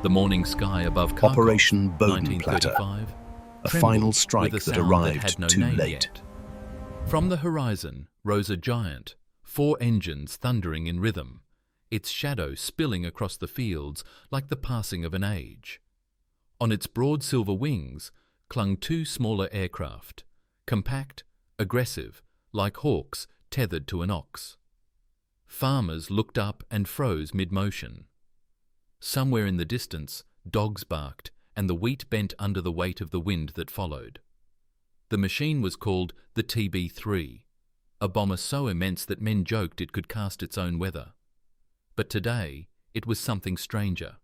The morning sky above Kharkov, Operation Bodenplatte, 1935, a trembled final with strike a that sound arrived had no too name late. yet. From the horizon rose a giant, 4 engines thundering in rhythm, its shadow spilling across the fields like the passing of an age. On its broad silver wings clung 2 smaller aircraft, compact, aggressive, like hawks tethered to an ox. Farmers looked up and froze mid-motion. Somewhere in the distance, dogs barked, and the wheat bent under the weight of the wind that followed. The machine was called the TB3, a bomber so immense that men joked it could cast its own weather. But today, it was something stranger.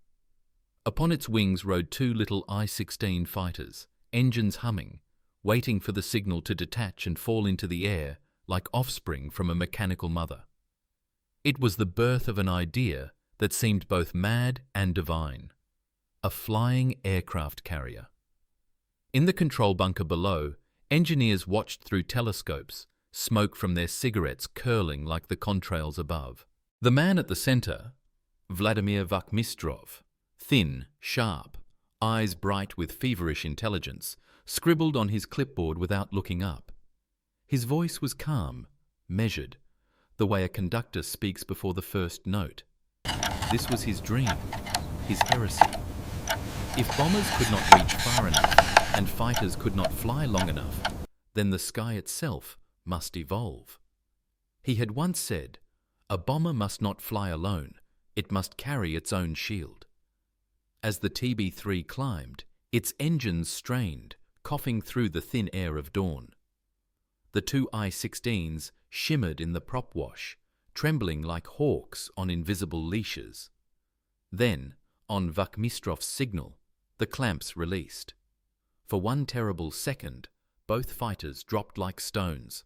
Upon its wings rode 2 little I-16 fighters, engines humming, waiting for the signal to detach and fall into the air like offspring from a mechanical mother. It was the birth of an idea that seemed both mad and divine: a flying aircraft carrier. In the control bunker below, engineers watched through telescopes, smoke from their cigarettes curling like the contrails above. The man at the center, Vladimir Vakhmistrov, thin, sharp, eyes bright with feverish intelligence, scribbled on his clipboard without looking up. His voice was calm, measured, the way a conductor speaks before the first note. This was his dream, his heresy. If bombers could not reach far enough and fighters could not fly long enough, then the sky itself must evolve. He had once said, "A bomber must not fly alone, it must carry its own shield." As the TB3 climbed, its engines strained, coughing through the thin air of dawn. The 2 I-16s shimmered in the prop wash, trembling like hawks on invisible leashes. Then, on Vakhmistrov's signal, the clamps released. For 1 terrible second, both fighters dropped like stones.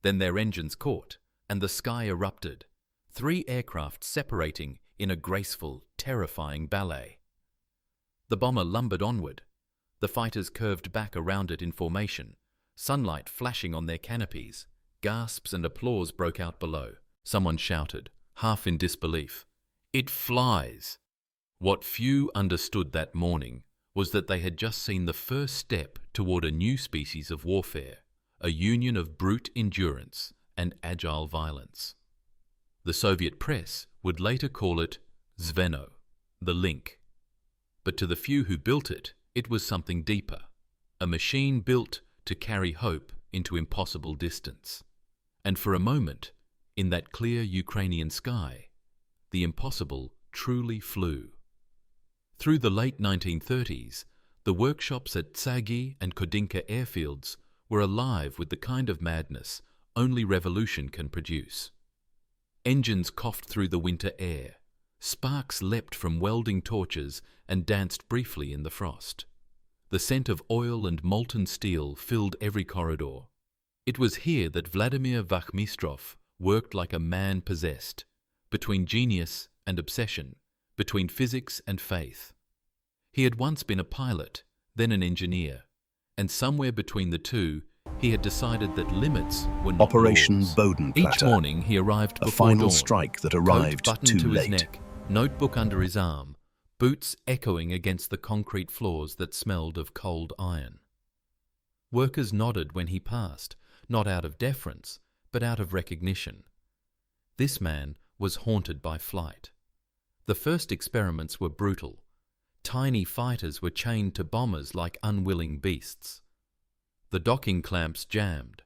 Then their engines caught, and the sky erupted, 3 aircraft separating in a graceful, terrifying ballet. The bomber lumbered onward. The fighters curved back around it in formation, sunlight flashing on their canopies. Gasps and applause broke out below. Someone shouted, half in disbelief, "It flies!" What few understood that morning was that they had just seen the first step toward a new species of warfare, a union of brute endurance and agile violence. The Soviet press would later call it Zveno, the link. But to the few who built it, it was something deeper, a machine built to carry hope into impossible distance. And for a moment, in that clear Ukrainian sky, the impossible truly flew. Through the late 1930s, the workshops at Tsagi and Kodinka airfields were alive with the kind of madness only revolution can produce. Engines coughed through the winter air, sparks leapt from welding torches and danced briefly in the frost. The scent of oil and molten steel filled every corridor. It was here that Vladimir Vakhmistrov worked like a man possessed, between genius and obsession, between physics and faith. He had once been a pilot, then an engineer, and somewhere between the two, he had decided that limits were not Operation laws. Bodenplatte, Each morning he arrived a before final dawn, strike that coat arrived buttoned too to his late. neck, notebook under his arm, boots echoing against the concrete floors that smelled of cold iron. Workers nodded when he passed, not out of deference, but out of recognition. This man was haunted by flight. The first experiments were brutal. Tiny fighters were chained to bombers like unwilling beasts. The docking clamps jammed.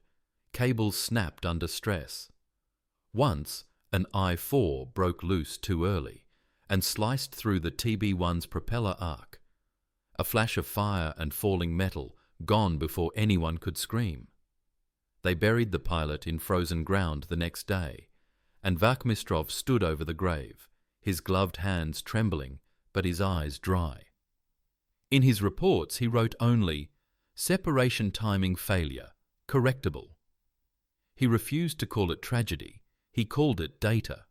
Cables snapped under stress. Once, an I-4 broke loose too early and sliced through the TB-1's propeller arc. A flash of fire and falling metal, gone before anyone could scream. They buried the pilot in frozen ground the next day, and Vakhmistrov stood over the grave, his gloved hands trembling, but his eyes dry. In his reports he wrote only, "Separation timing failure, correctable." He refused to call it tragedy, he called it data.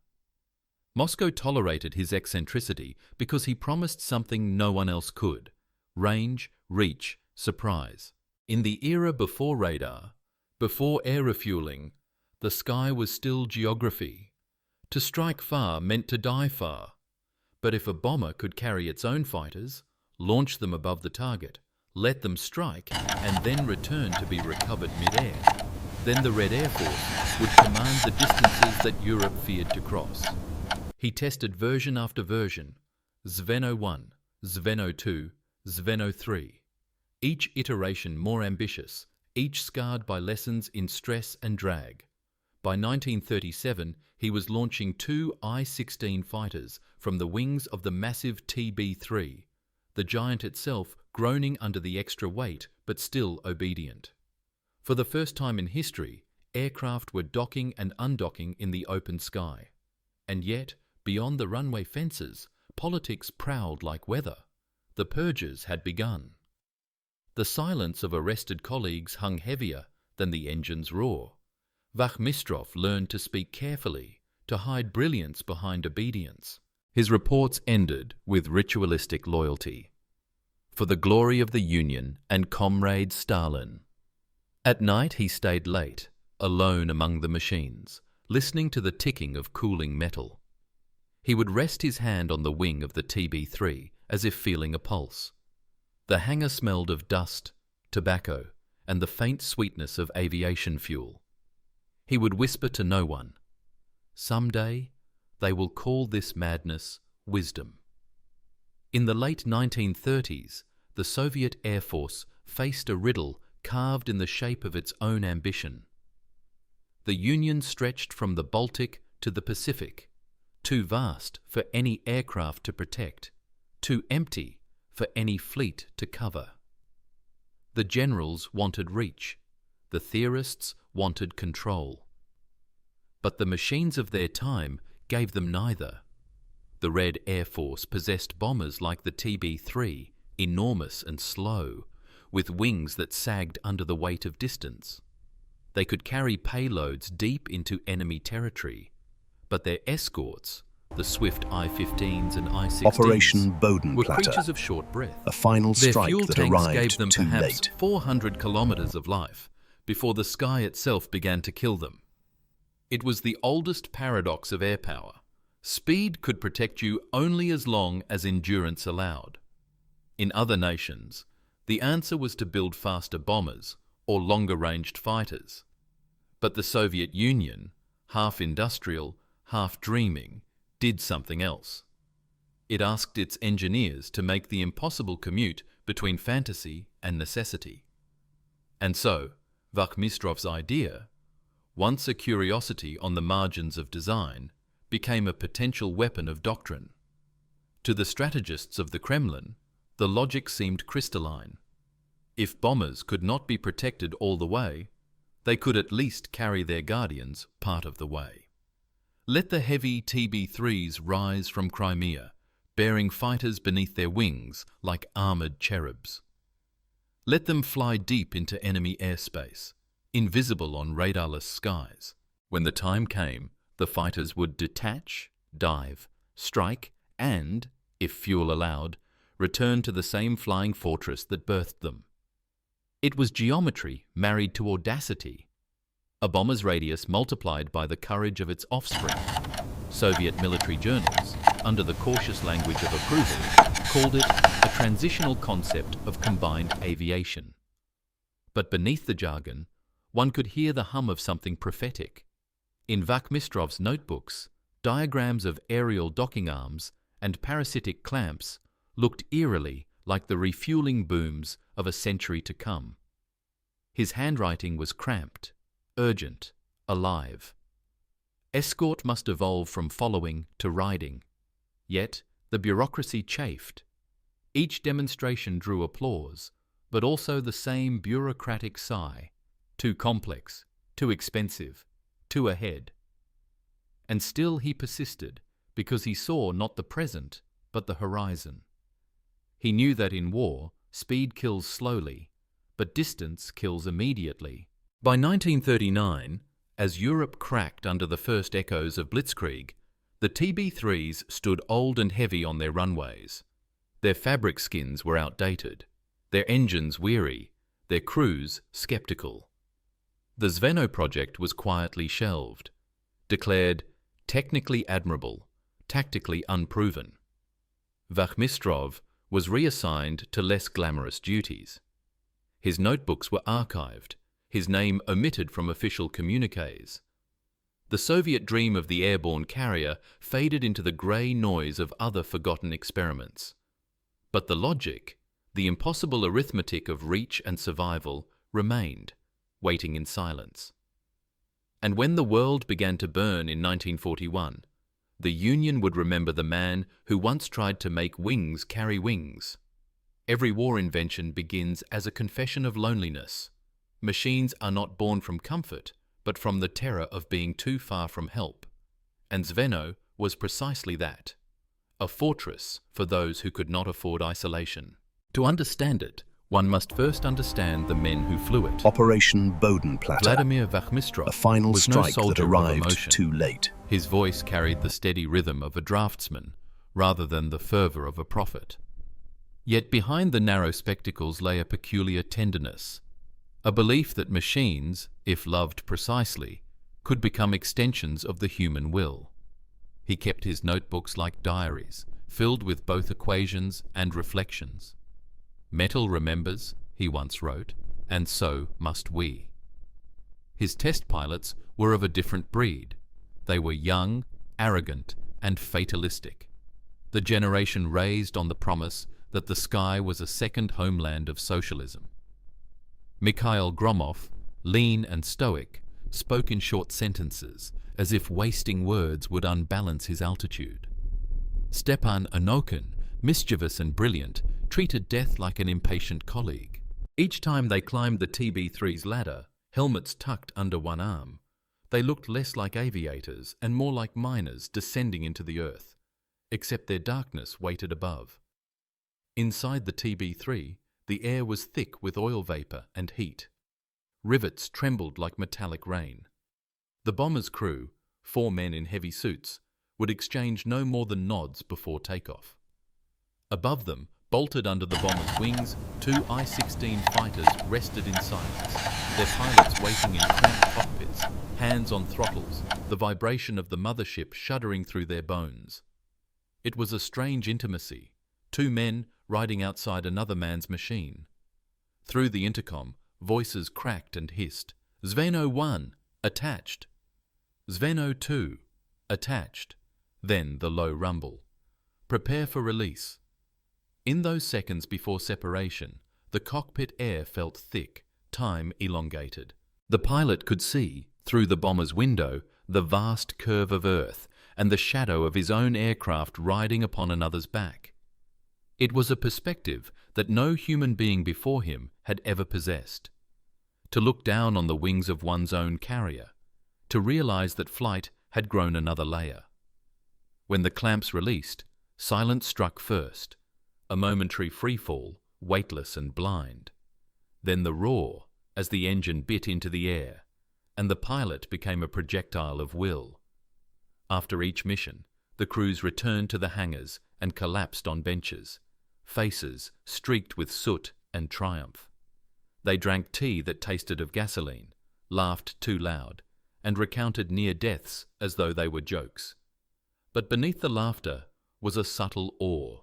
Moscow tolerated his eccentricity because he promised something no one else could: range, reach, surprise. In the era before radar, before air refueling, the sky was still geography. To strike far meant to die far. But if a bomber could carry its own fighters, launch them above the target, let them strike, and then return to be recovered mid-air, then the Red Air Force would command the distances that Europe feared to cross. He tested version after version, Zveno 1, Zveno 2, Zveno 3, each iteration more ambitious, each scarred by lessons in stress and drag. By 1937, he was launching 2 I-16 fighters from the wings of the massive TB-3, the giant itself groaning under the extra weight but still obedient. For the first time in history, aircraft were docking and undocking in the open sky. And yet, beyond the runway fences, politics prowled like weather. The purges had begun. The silence of arrested colleagues hung heavier than the engine's roar. Wachtmistrov learned to speak carefully, to hide brilliance behind obedience. His reports ended with ritualistic loyalty. For the glory of the Union and comrade Stalin. At night he stayed late, alone among the machines, listening to the ticking of cooling metal. He would rest his hand on the wing of the TB-3 as if feeling a pulse. The hangar smelled of dust, tobacco, and the faint sweetness of aviation fuel. He would whisper to no one, "Someday they will call this madness wisdom." In the late 1930s, the Soviet Air Force faced a riddle carved in the shape of its own ambition. The Union stretched from the Baltic to the Pacific, too vast for any aircraft to protect, too empty for any fleet to cover. The generals wanted reach, the theorists wanted control. But the machines of their time gave them neither. The Red Air Force possessed bombers like the TB-3, enormous and slow, with wings that sagged under the weight of distance. They could carry payloads deep into enemy territory, but their escorts, the swift I-15s and I-16s, Operation Boden were Platter, creatures of short breath. a final Their strike fuel that tanks arrived gave them too perhaps late. 400 kilometers of life before the sky itself began to kill them. It was the oldest paradox of air power. Speed could protect you only as long as endurance allowed. In other nations, the answer was to build faster bombers or longer-ranged fighters. But the Soviet Union, half industrial, half dreaming, did something else. It asked its engineers to make the impossible commute between fantasy and necessity. And so, Wachtmistrov's idea, once a curiosity on the margins of design, became a potential weapon of doctrine. To the strategists of the Kremlin, the logic seemed crystalline. If bombers could not be protected all the way, they could at least carry their guardians part of the way. Let the heavy TB-3s rise from Crimea, bearing fighters beneath their wings like armoured cherubs. Let them fly deep into enemy airspace, invisible on radarless skies. When the time came, the fighters would detach, dive, strike, and, if fuel allowed, return to the same flying fortress that birthed them. It was geometry married to audacity, a bomber's radius multiplied by the courage of its offspring. Soviet military journals, under the cautious language of approval, called it a transitional concept of combined aviation. But beneath the jargon, one could hear the hum of something prophetic. In Wachtmistrov's notebooks, diagrams of aerial docking arms and parasitic clamps looked eerily like the refueling booms of a century to come. His handwriting was cramped, urgent, alive. Escort must evolve from following to riding. Yet the bureaucracy chafed. Each demonstration drew applause, but also the same bureaucratic sigh. Too complex, too expensive, too ahead. And still he persisted, because he saw not the present, but the horizon. He knew that in war, speed kills slowly, but distance kills immediately. By 1939, as Europe cracked under the first echoes of Blitzkrieg, the TB-3s stood old and heavy on their runways. Their fabric skins were outdated, their engines weary, their crews sceptical. The Zveno project was quietly shelved, declared technically admirable, tactically unproven. Wachmistrov was reassigned to less glamorous duties. His notebooks were archived, his name omitted from official communiques. The Soviet dream of the airborne carrier faded into the grey noise of other forgotten experiments. But the logic, the impossible arithmetic of reach and survival, remained, waiting in silence. And when the world began to burn in 1941, the Union would remember the man who once tried to make wings carry wings. Every war invention begins as a confession of loneliness. Machines are not born from comfort, but from the terror of being too far from help. And Zveno was precisely that, a fortress for those who could not afford isolation. To understand it, one must first understand the men who flew it. Operation Bodenplatte. Vladimir Wachmistrov a final was strike no that soldier of arrived emotion. too late. His voice carried the steady rhythm of a draftsman rather than the fervour of a prophet. Yet behind the narrow spectacles lay a peculiar tenderness, a belief that machines, if loved precisely, could become extensions of the human will. He kept his notebooks like diaries, filled with both equations and reflections. "Metal remembers," he once wrote, "and so must we." His test pilots were of a different breed. They were young, arrogant, and fatalistic. The generation raised on the promise that the sky was a second homeland of socialism. Mikhail Gromov, lean and stoic, spoke in short sentences, as if wasting words would unbalance his altitude. Stepan Anokin, mischievous and brilliant, treated death like an impatient colleague. Each time they climbed the TB3's ladder, helmets tucked under one arm, they looked less like aviators and more like miners descending into the earth, except their darkness waited above. Inside the TB3, the air was thick with oil vapour and heat. Rivets trembled like metallic rain. The bomber's crew, 4 men in heavy suits, would exchange no more than nods before takeoff. Above them, bolted under the bomber's wings, 2 I-16 fighters rested in silence, their pilots waiting in cramped cockpits, hands on throttles, the vibration of the mothership shuddering through their bones. It was a strange intimacy, 2 men riding outside another man's machine. Through the intercom, voices cracked and hissed. "Zveno 1, attached." "Zveno 2, attached." Then the low rumble. "Prepare for release." In those seconds before separation, the cockpit air felt thick, time elongated. The pilot could see, through the bomber's window, the vast curve of Earth and the shadow of his own aircraft riding upon another's back. It was a perspective that no human being before him had ever possessed. To look down on the wings of one's own carrier, to realize that flight had grown another layer. When the clamps released, silence struck first, a momentary freefall, weightless and blind. Then the roar as the engine bit into the air, and the pilot became a projectile of will. After each mission, the crews returned to the hangars and collapsed on benches, faces streaked with soot and triumph. They drank tea that tasted of gasoline, laughed too loud, and recounted near deaths as though they were jokes. But beneath the laughter was a subtle awe,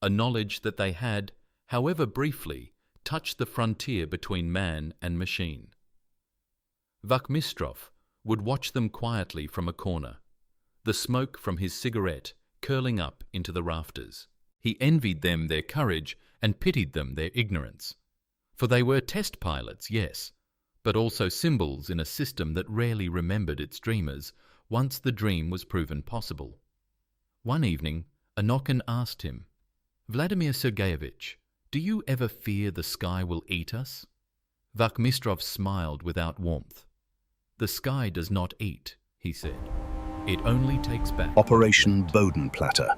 a knowledge that they had, however briefly, touched the frontier between man and machine. Wachmistrov would watch them quietly from a corner, the smoke from his cigarette curling up into the rafters. He envied them their courage and pitied them their ignorance. For they were test pilots, yes, but also symbols in a system that rarely remembered its dreamers once the dream was proven possible. One evening, Anokin asked him, "Vladimir Sergeyevich, do you ever fear the sky will eat us?" Wachmistrov smiled without warmth. "The sky does not eat," he said. "It only takes back." Operation Bodenplatte.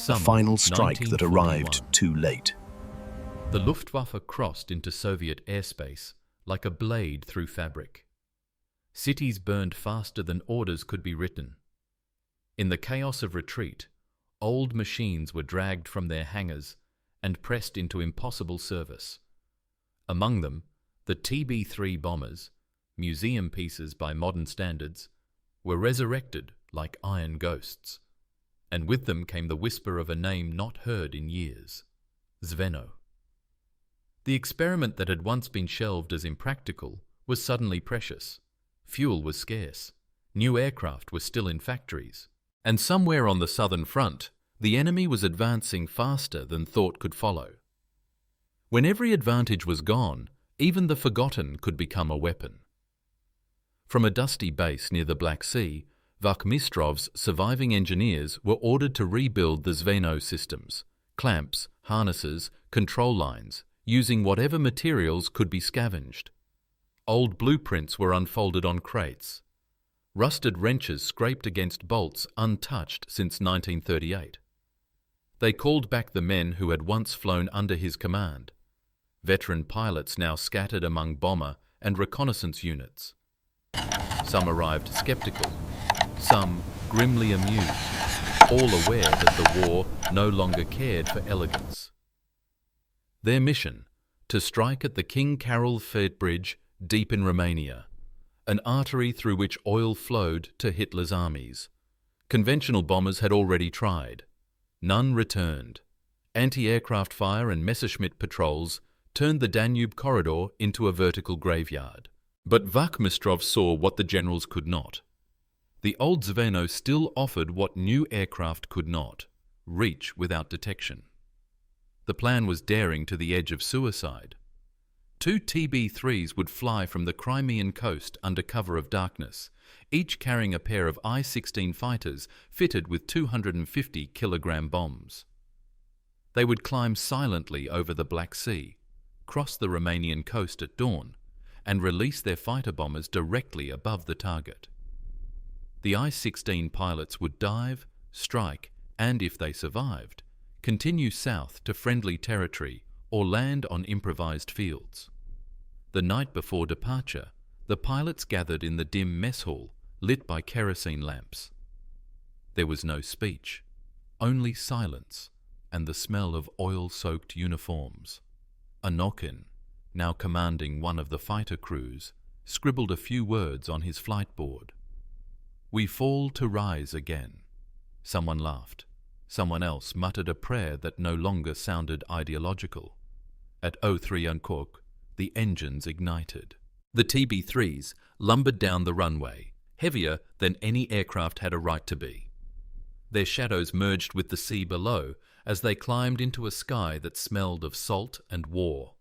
A final strike that 1941. arrived too late. The Luftwaffe crossed into Soviet airspace like a blade through fabric. Cities burned faster than orders could be written. In the chaos of retreat, old machines were dragged from their hangars and pressed into impossible service. Among them, the TB3 bombers, museum pieces by modern standards, were resurrected like iron ghosts. and with them came the whisper of a name not heard in years: Zveno. The experiment that had once been shelved as impractical was suddenly precious. Fuel was scarce. New aircraft were still in factories. And somewhere on the southern front, the enemy was advancing faster than thought could follow. When every advantage was gone, even the forgotten could become a weapon. From a dusty base near the Black Sea, Wachtmistrov's surviving engineers were ordered to rebuild the Zveno systems: clamps, harnesses, control lines, using whatever materials could be scavenged. Old blueprints were unfolded on crates. Rusted wrenches scraped against bolts untouched since 1938. They called back the men who had once flown under his command. Veteran pilots now scattered among bomber and reconnaissance units. Some arrived skeptical, some grimly amused, all aware that the war no longer cared for elegance. Their mission: to strike at the King Carol Freight Bridge deep in Romania, an artery through which oil flowed to Hitler's armies. Conventional bombers had already tried. None returned. Anti-aircraft fire and Messerschmitt patrols turned the Danube corridor into a vertical graveyard. But Wachtmistrov saw what the generals could not. The old Zveno still offered what new aircraft could not: reach without detection. The plan was daring to the edge of suicide. 2 TB-3s would fly from the Crimean coast under cover of darkness, each carrying a pair of I-16 fighters fitted with 250-kilogram bombs. They would climb silently over the Black Sea, cross the Romanian coast at dawn, and release their fighter bombers directly above the target. The I-16 pilots would dive, strike, and if they survived, continue south to friendly territory or land on improvised fields. The night before departure, the pilots gathered in the dim mess hall, lit by kerosene lamps. There was no speech, only silence and the smell of oil-soaked uniforms. Anokin, now commanding one of the fighter crews, scribbled a few words on his flight board. "We fall to rise again." Someone laughed. Someone else muttered a prayer that no longer sounded ideological. At 03 Unkork, the engines ignited. The TB-3s lumbered down the runway, heavier than any aircraft had a right to be. Their shadows merged with the sea below as they climbed into a sky that smelled of salt and war.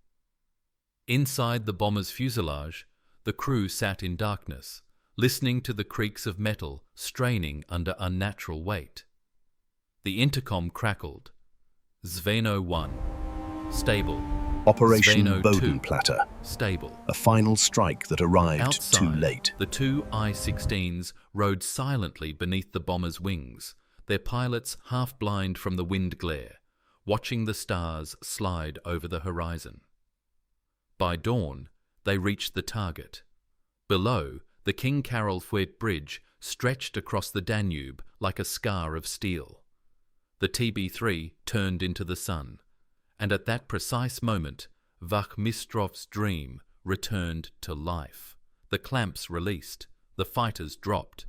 Inside the bomber's fuselage, the crew sat in darkness, listening to the creaks of metal straining under unnatural weight. The intercom crackled. Zveno 1, stable. Operation Zveno 2, Bodenplatte. stable. A final strike that arrived Outside, too late. the 2 I-16s rode silently beneath the bomber's wings, their pilots half blind from the wind glare, watching the stars slide over the horizon. By dawn, they reached the target. Below, the King Carol Freight Bridge stretched across the Danube like a scar of steel. The TB-3 turned into the sun, and at that precise moment, Wachtmistrov's dream returned to life. The clamps released, the fighters dropped.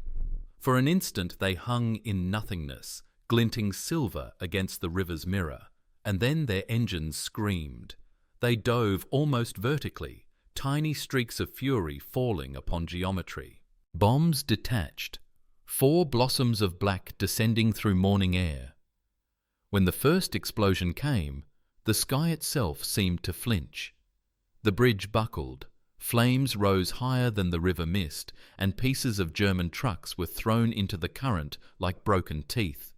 For an instant they hung in nothingness, glinting silver against the river's mirror, and then their engines screamed. They dove almost vertically, tiny streaks of fury falling upon geometry. Bombs detached, 4 blossoms of black descending through morning air. When the first explosion came, the sky itself seemed to flinch. The bridge buckled, flames rose higher than the river mist, and pieces of German trucks were thrown into the current like broken teeth.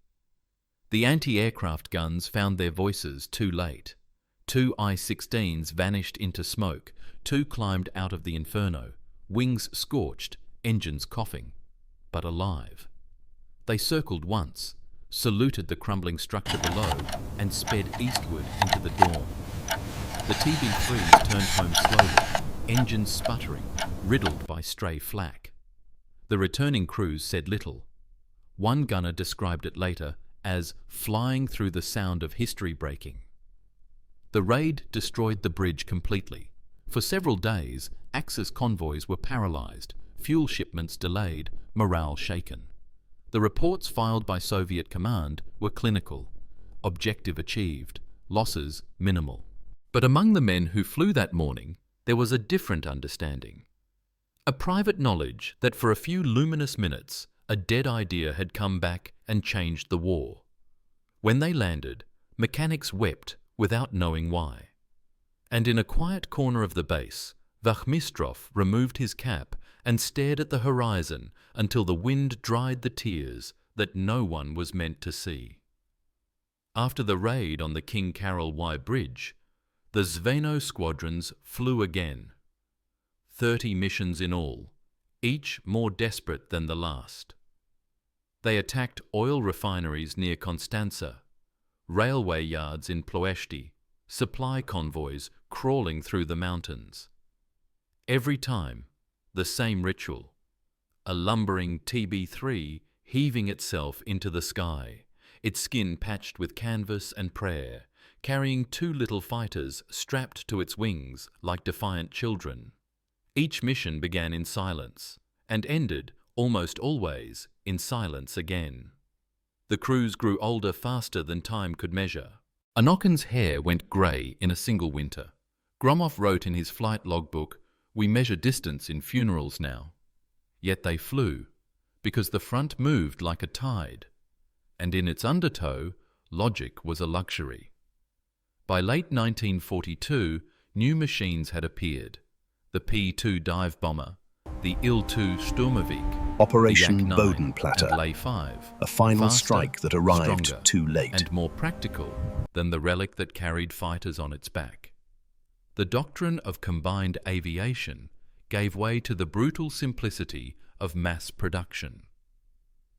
The anti-aircraft guns found their voices too late. 2 I-16s vanished into smoke, 2 climbed out of the inferno, wings scorched, engines coughing, but alive. They circled once, saluted the crumbling structure below, and sped eastward into the dawn. The TB-3s turned home slowly, engines sputtering, riddled by stray flak. The returning crews said little. One gunner described it later as flying through the sound of history breaking. The raid destroyed the bridge completely. For several days, Axis convoys were paralyzed, fuel shipments delayed, morale shaken. The reports filed by Soviet command were clinical, objective achieved, losses minimal. But among the men who flew that morning, there was a different understanding. A private knowledge that for a few luminous minutes, a dead idea had come back and changed the war. When they landed, mechanics wept without knowing why. And in a quiet corner of the base, Wachmistrov removed his cap and stared at the horizon until the wind dried the tears that no one was meant to see. After the raid on the King Carol WWII bridge, the Zveno squadrons flew again. 30 missions in all, each more desperate than the last. They attacked oil refineries near Constanza, railway yards in Ploeshti, supply convoys crawling through the mountains. Every time, the same ritual. A lumbering TB3 heaving itself into the sky, its skin patched with canvas and prayer, carrying 2 little fighters strapped to its wings like defiant children. Each mission began in silence and ended, almost always, in silence again. The crews grew older faster than time could measure. Anokhin's hair went grey in a single winter. Gromov wrote in his flight logbook, "We measure distance in funerals now." Yet they flew, because the front moved like a tide, and in its undertow, logic was a luxury. By late 1942, new machines had appeared. The P-2 dive bomber, the Il-2 Sturmovik, Operation the Yak-9 Bodenplatte, and Lay-5, a final faster, strike that arrived stronger, too late. and more practical than the relic that carried fighters on its back. The doctrine of combined aviation gave way to the brutal simplicity of mass production.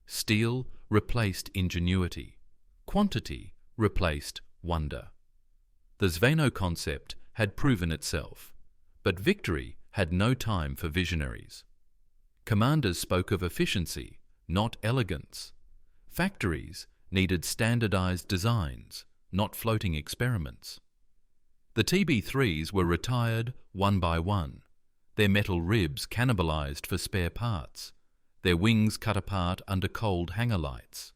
Steel replaced ingenuity. Quantity replaced wonder. The Zveno concept had proven itself, but victory had no time for visionaries. Commanders spoke of efficiency, not elegance. Factories needed standardized designs, not floating experiments. The TB3s were retired one by one, their metal ribs cannibalized for spare parts, their wings cut apart under cold hangar lights.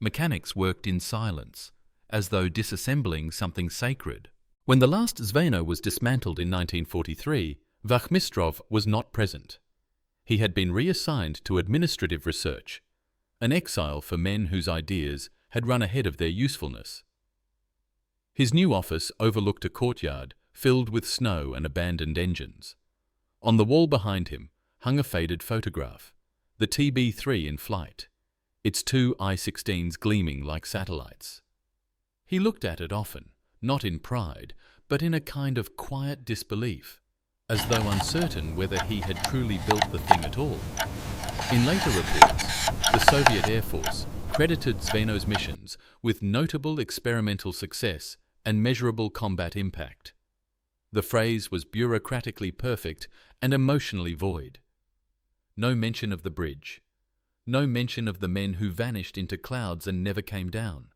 Mechanics worked in silence, as though disassembling something sacred. When the last Zveno was dismantled in 1943, Wachmistrov was not present. He had been reassigned to administrative research, an exile for men whose ideas had run ahead of their usefulness. His new office overlooked a courtyard filled with snow and abandoned engines. On the wall behind him hung a faded photograph, the TB3 in flight, its 2 I-16s gleaming like satellites. He looked at it often, not in pride, but in a kind of quiet disbelief, as though uncertain whether he had truly built the thing at all. In later reports, the Soviet Air Force credited Zveno's missions with notable experimental success and measurable combat impact. The phrase was bureaucratically perfect and emotionally void. No mention of the bridge. No mention of the men who vanished into clouds and never came down.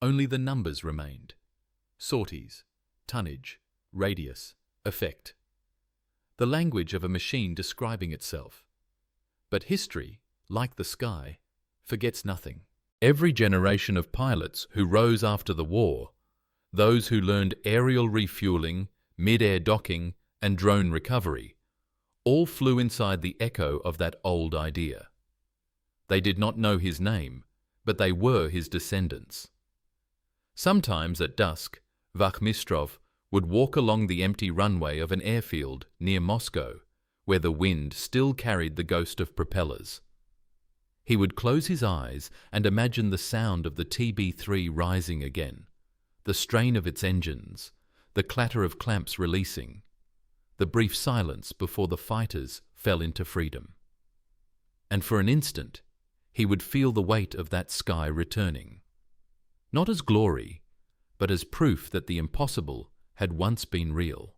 Only the numbers remained. Sorties, tonnage, radius, effect. The language of a machine describing itself. But history, like the sky, forgets nothing. Every generation of pilots who rose after the war, those who learned aerial refueling, mid-air docking, and drone recovery, all flew inside the echo of that old idea. They did not know his name, but they were his descendants. Sometimes at dusk, Wachmistrov would walk along the empty runway of an airfield near Moscow, where the wind still carried the ghost of propellers. He would close his eyes and imagine the sound of the TB3 rising again, the strain of its engines, the clatter of clamps releasing, the brief silence before the fighters fell into freedom. And for an instant, he would feel the weight of that sky returning, not as glory, but as proof that the impossible had once been real.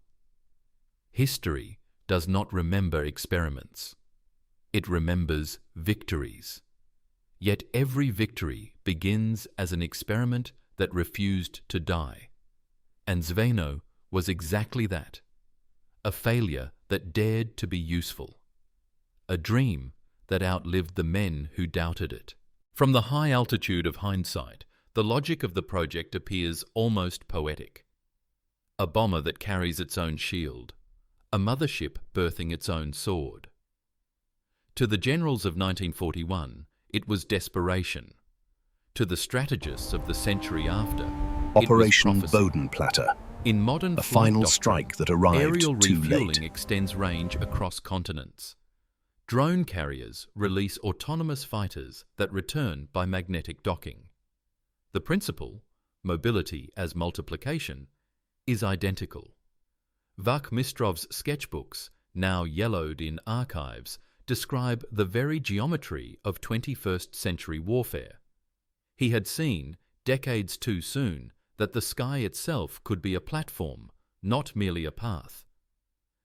History does not remember experiments. It remembers victories. Yet every victory begins as an experiment that refused to die. And Zveno was exactly that, a failure that dared to be useful, a dream that outlived the men who doubted it. From the high altitude of hindsight, the logic of the project appears almost poetic. A bomber that carries its own shield, a mothership birthing its own sword. To the generals of 1941, it was desperation. To the strategists of the century after, Operation it was prophecy. Bodenplatte. In modern A flight final doctrine, strike that arrived aerial too refueling late. extends range across continents. Drone carriers release autonomous fighters that return by magnetic docking. The principle, mobility as multiplication, is identical. Vakhmistrov's sketchbooks, now yellowed in archives, describe the very geometry of 21st century warfare. He had seen, decades too soon, that the sky itself could be a platform, not merely a path.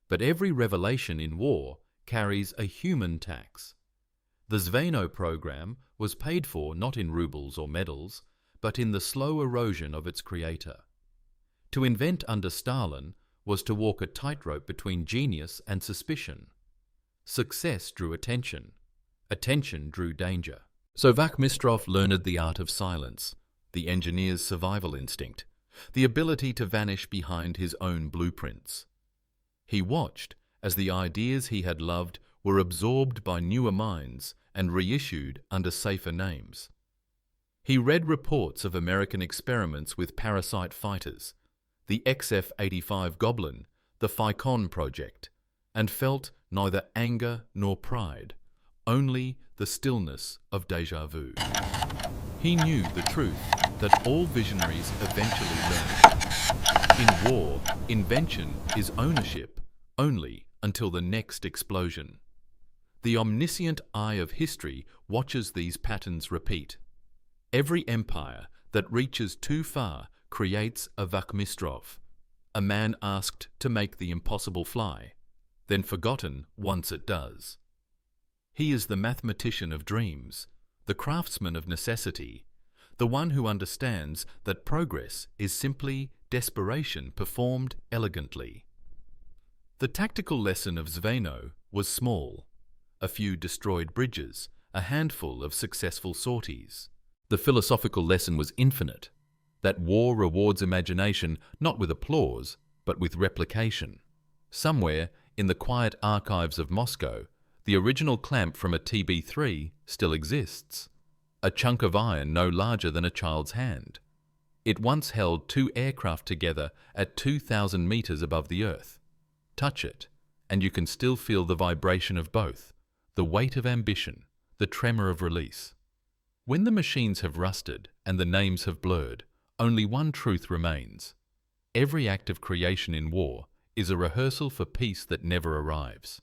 But every revelation in war carries a human tax. The Zveno program was paid for not in rubles or medals, but in the slow erosion of its creator. To invent under Stalin was to walk a tightrope between genius and suspicion. Success drew attention. Attention drew danger. So Vakhmistrov learned the art of silence, the engineer's survival instinct, the ability to vanish behind his own blueprints. He watched as the ideas he had loved were absorbed by newer minds and reissued under safer names. He read reports of American experiments with parasite fighters, the XF-85 Goblin, the Phi-Con project, and felt neither anger nor pride, only the stillness of déjà vu. He knew the truth that all visionaries eventually learn. In war, invention is ownership only until the next explosion. The omniscient eye of history watches these patterns repeat. Every empire that reaches too far creates a Vakhmistrov, a man asked to make the impossible fly, then forgotten once it does. He is the mathematician of dreams, the craftsman of necessity, the one who understands that progress is simply desperation performed elegantly. The tactical lesson of Zveno was small: a few destroyed bridges, a handful of successful sorties. The philosophical lesson was infinite, that war rewards imagination not with applause, but with replication. Somewhere in the quiet archives of Moscow, the original clamp from a TB3 still exists, a chunk of iron no larger than a child's hand. It once held two aircraft together at 2,000 meters above the earth. Touch it, and you can still feel the vibration of both, the weight of ambition, the tremor of release. When the machines have rusted and the names have blurred, only one truth remains. Every act of creation in war is a rehearsal for peace that never arrives.